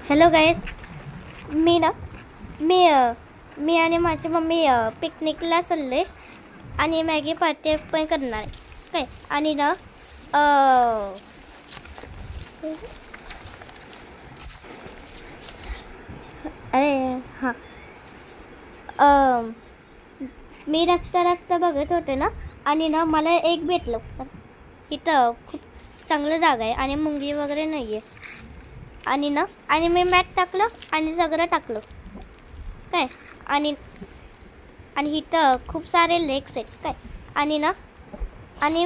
Hello गाईस. मी ना मी मी आणि माझी मम्मी पिकनिकला चाललो आहे आणि मॅगी पार्टी पण करणार आहे काय. आणि ना अरे हां मी रस्ता बघत होते ना आणि ना मला एक भेटलं. इथं खूप चांगलं जागा आहे आणि मुंगी वगैरे नाही आहे. आणि ना आणि मी मॅट टाकलं आणि सगळं टाकलं काय. आणि आणि इथं खूप सारे लेक्स आहेत काय. आणि ना आणि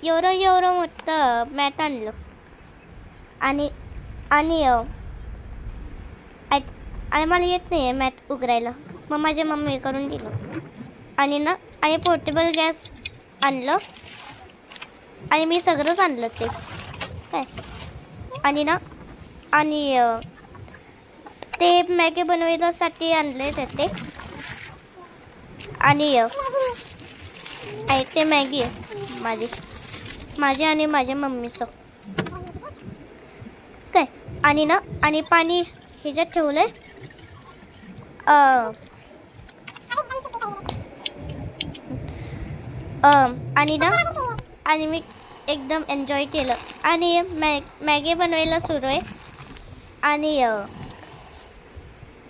एवढं मोठं मॅट आणलं आणि आणि आणि मला येत नाही आहे मॅट उघडायला. मग माझ्या मम्मी करून दिलं. आणि ना आणि पोर्टेबल गॅस आणलं आणि मी सगळंच आणलं ते काय. आणि ना आणि ते मॅगी बनवण्यासाठी आणले ते. आणि ते मॅगी आहे माझी आणि माझ्या मम्मीचं काय. आणि ना आणि पाणी ह्याच्यात ठेवलं आहे. आणि ना आणि मी एकदम एन्जॉय केलं. आणि मॅगी बनवायला सुरू आहे. आणि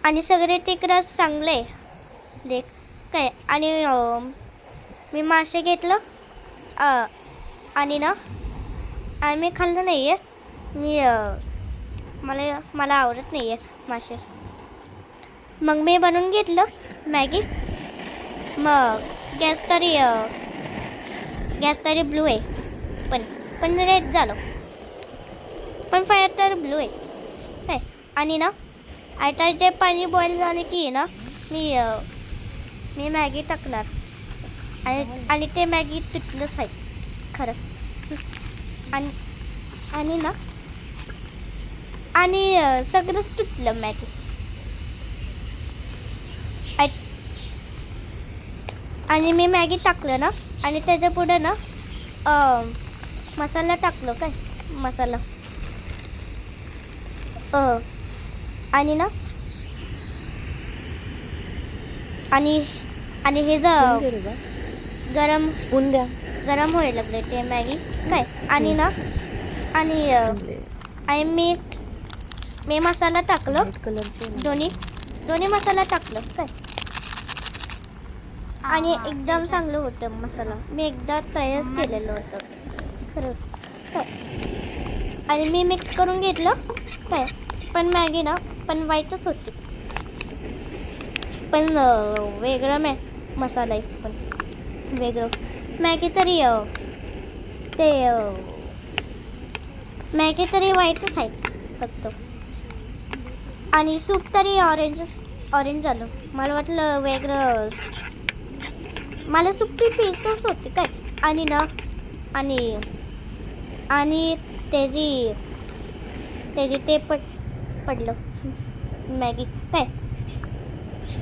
आणि सगळे तिकडं चांगले देख काय. आणि मी मासे घेतलं आणि ना आणि मी खाल्लं नाही आहे. मला आवडत नाही आहे मासे. मग मी बनवून घेतलं मॅगी. मग गॅस तरी ब्लू आहे पण रेड झालं. पण फायर तर ब्लू आहे काय. आणि ना आता जे पाणी बॉईल झाले की ना मी मॅगी टाकणार आणि ते मॅगी तुटलंच आहे खरंच. आणि ना आणि सगळंच तुटलं मॅगी. आणि मी मॅगी टाकलं ना आणि त्याच्या पुढे ना मसाला टाकलं काय. मसाला आणि ना आणि हे गरम स्पून द्या. गरम व्हायला लागले ते मॅगी काय. आणि ना आणि मी मसाला टाकलं. दोन्ही मसाला टाकलं काय. आणि एकदम चांगलं होतं मसाला. मी एकदा ट्रायच केलेलं होतं खरंच काय. आणि मी मिक्स करून घेतलं काय. पण मॅगी ना पण व्हाईटच होती. पण वेगळं मसाला आहे पण वेगळं. मॅगी तरी व्हाईटच आहे फक्त. आणि सूप तरी ऑरेंज झालं. मला वाटलं वेगळं. मला सुट्टी पिझ्झाच होती काय. आणि ना आणि त्याची ते पडलं मॅगी काय.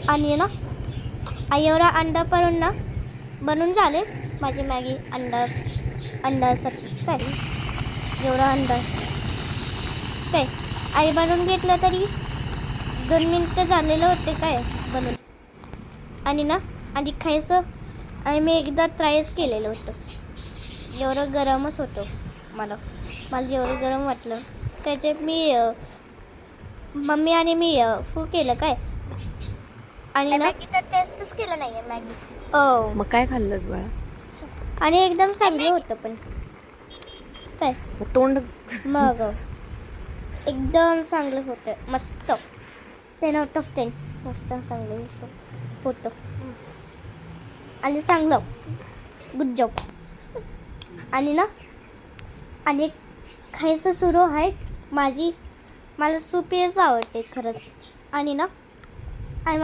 आणि ना एवढा अंडा परून ना बनून झाले माझी मॅगी अंडासाठी काय. एवढा अंडा काय आई बनवून घेतलं तरी 2 मिनिटं झालेलं होते काय बनून. आणि ना आणि खायचं आणि मी एकदा ट्रायच केलेलं होतं. एवढं गरमच होतं मला एवढं गरम वाटलं. त्याच्यात मम्मी आणि मी फू केलं काय. आणि ना टेस्टच केलं नाही आहे मॅगी. मग काय खाल्लंस बाळा? आणि एकदम चांगलं होतं पण काय. तोंड मग एकदम चांगलं होतं मस्त. 10 out of 10 मस्त चांगलं होतं. आणि चांगलं गुड जॉब. आणि ना आणि खायचं सुरू आहे मला सूप याच आवडते खरंच. आणि ना आणि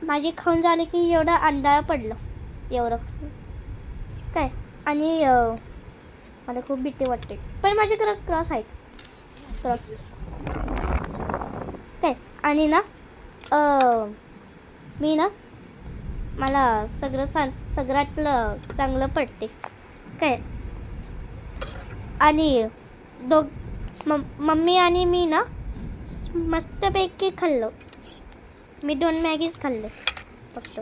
माझी खाऊन झाली की एवढं अंडा पडलं एवढं काय. आणि मला खूप भीती वाटते पण माझ्याकडे क्रॉस काय. आणि ना मी ना मला सगळ्यातलं चांगलं पडते काय. आणि मम्मी आणि मी ना मस्तपैकी खाल्लं. मी 2 मॅगीज खाल्लं फक्त.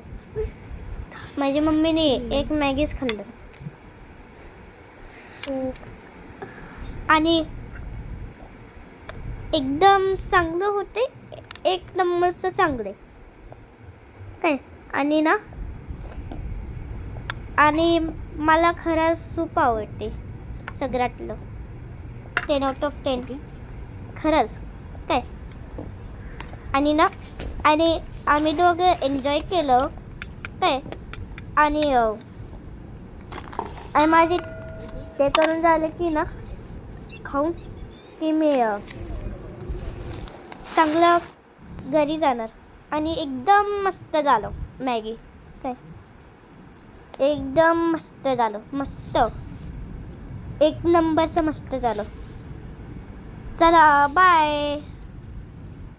माझ्या मम्मीने 1 मॅगीज खाल्लं. आणि एकदम चांगलं होते. 1 नंबरचं चांगलं काय. आणि ना आणि मला खरंच सूप आवडते सगळ्यातलं. 10 आउट ऑफ 10 खरंच काय. आणि ना आणि आम्ही दोघं एन्जॉय केलं काय. आणि माझे ते करून झालं की ना खाऊन की मी चांगलं घरी जाणार. आणि एकदम मस्त झालं मॅगी काय. एकदम मस्त झालं. मस्त 1 नंबरचं मस्त झालं. चला बाय.